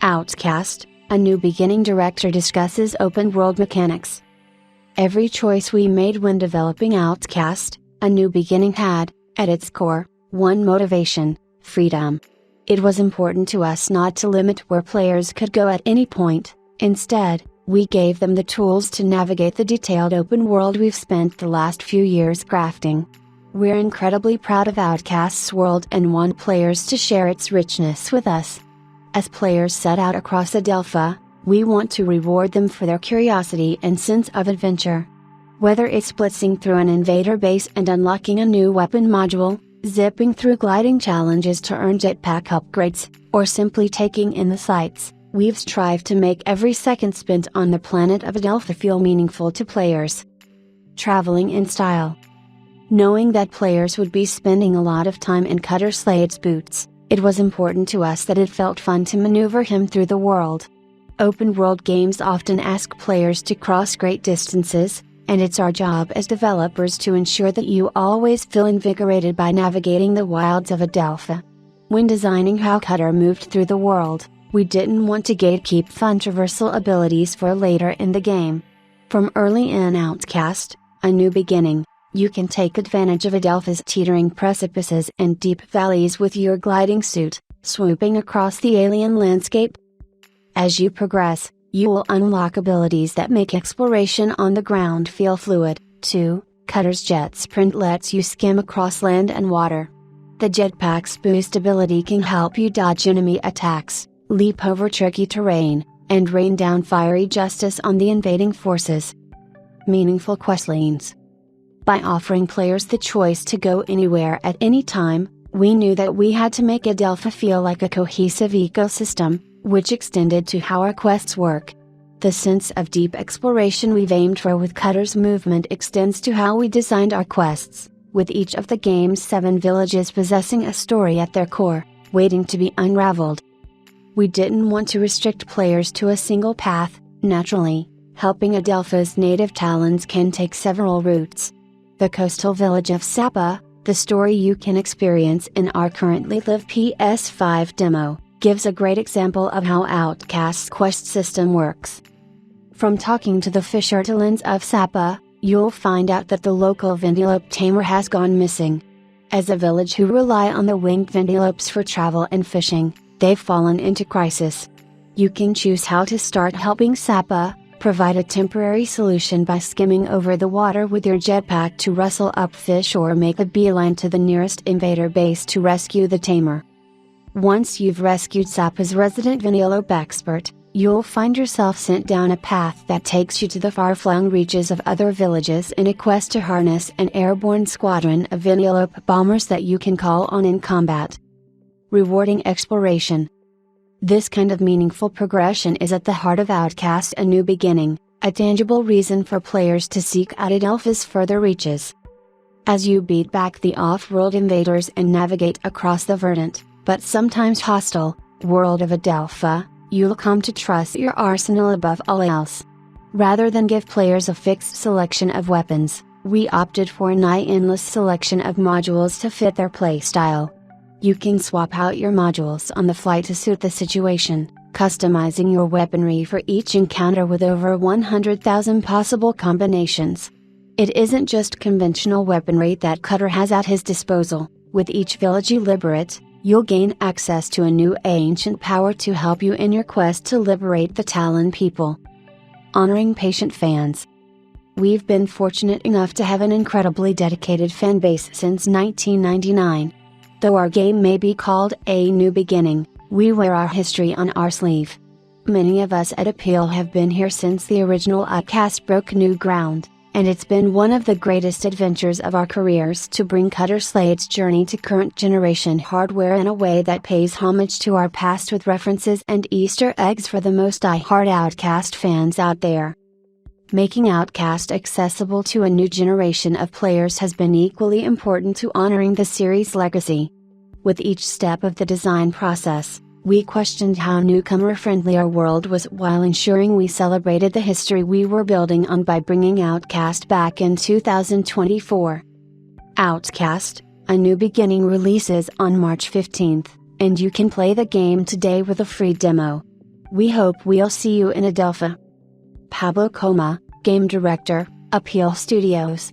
Outcast, a new beginning director discusses open world mechanics. Every choice we made when developing Outcast, a new beginning had, at its core, one motivation: freedom. It was important to us not to limit where players could go at any point. Instead, we gave them the tools to navigate the detailed open world we've spent the last few years crafting. We're incredibly proud of Outcast's world and want players to share its richness with us. As players set out across Adelpha, we want to reward them for their curiosity and sense of adventure. Whether it's blitzing through an invader base and unlocking a new weapon module, zipping through gliding challenges to earn jetpack upgrades, or simply taking in the sights, we've strived to make every second spent on the planet of Adelpha feel meaningful to players. Traveling in style. Knowing that players would be spending a lot of time in Cutter Slade's boots, it was important to us that it felt fun to maneuver him through the world. Open world games often ask players to cross great distances, and it's our job as developers to ensure that you always feel invigorated by navigating the wilds of Adelpha. When designing how Cutter moved through the world, we didn't want to gatekeep fun traversal abilities for later in the game. From early in Outcast, a new beginning, you can take advantage of Adelpha's teetering precipices and deep valleys with your gliding suit, swooping across the alien landscape. As you progress, you will unlock abilities that make exploration on the ground feel fluid, too. Cutter's jet sprint lets you skim across land and water. The jetpack's boost ability can help you dodge enemy attacks, leap over tricky terrain, and rain down fiery justice on the invading forces. Meaningful questlines. By offering players the choice to go anywhere at any time, we knew that we had to make Adelpha feel like a cohesive ecosystem, which extended to how our quests work. The sense of deep exploration we've aimed for with Cutter's movement extends to how we designed our quests, with each of the game's 7 villages possessing a story at their core, waiting to be unraveled. We didn't want to restrict players to a single path. Naturally, helping Adelpha's native talons can take several routes. The coastal village of Sapa, the story you can experience in our currently live PS5 demo, gives a great example of how Outcast's quest system works. From talking to the fishertalents of Sapa, you'll find out that the local vindilope tamer has gone missing. As a village who rely on the winged vindilopes for travel and fishing, they've fallen into crisis. You can choose how to start helping Sapa, provide a temporary solution by skimming over the water with your jetpack to rustle up fish, or make a beeline to the nearest invader base to rescue the tamer. Once you've rescued Sapa's resident vindilope expert, you'll find yourself sent down a path that takes you to the far-flung reaches of other villages in a quest to harness an airborne squadron of vindilope bombers that you can call on in combat. Rewarding exploration. This kind of meaningful progression is at the heart of Outcast: A New Beginning, a tangible reason for players to seek out Adelpha's further reaches. As you beat back the off-world invaders and navigate across the verdant, but sometimes hostile, world of Adelpha, you'll come to trust your arsenal above all else. Rather than give players a fixed selection of weapons, we opted for a nigh endless selection of modules to fit their playstyle. You can swap out your modules on the fly to suit the situation, customizing your weaponry for each encounter with over 100,000 possible combinations. It isn't just conventional weaponry that Cutter has at his disposal. With each village you liberate, you'll gain access to a new ancient power to help you in your quest to liberate the Talon people. Honoring patient fans. We've been fortunate enough to have an incredibly dedicated fanbase since 1999. Though our game may be called A New Beginning, we wear our history on our sleeve. Many of us at Appeal have been here since the original Outcast broke new ground, and it's been one of the greatest adventures of our careers to bring Cutter Slade's journey to current generation hardware in a way that pays homage to our past with references and Easter eggs for the most die-hard Outcast fans out there. Making Outcast accessible to a new generation of players has been equally important to honoring the series' legacy. With each step of the design process, we questioned how newcomer-friendly our world was while ensuring we celebrated the history we were building on by bringing Outcast back in 2024. Outcast: A New Beginning releases on March 15th, and you can play the game today with a free demo. We hope we'll see you in Adelphi. Pablo Coma, Game Director, Appeal Studios.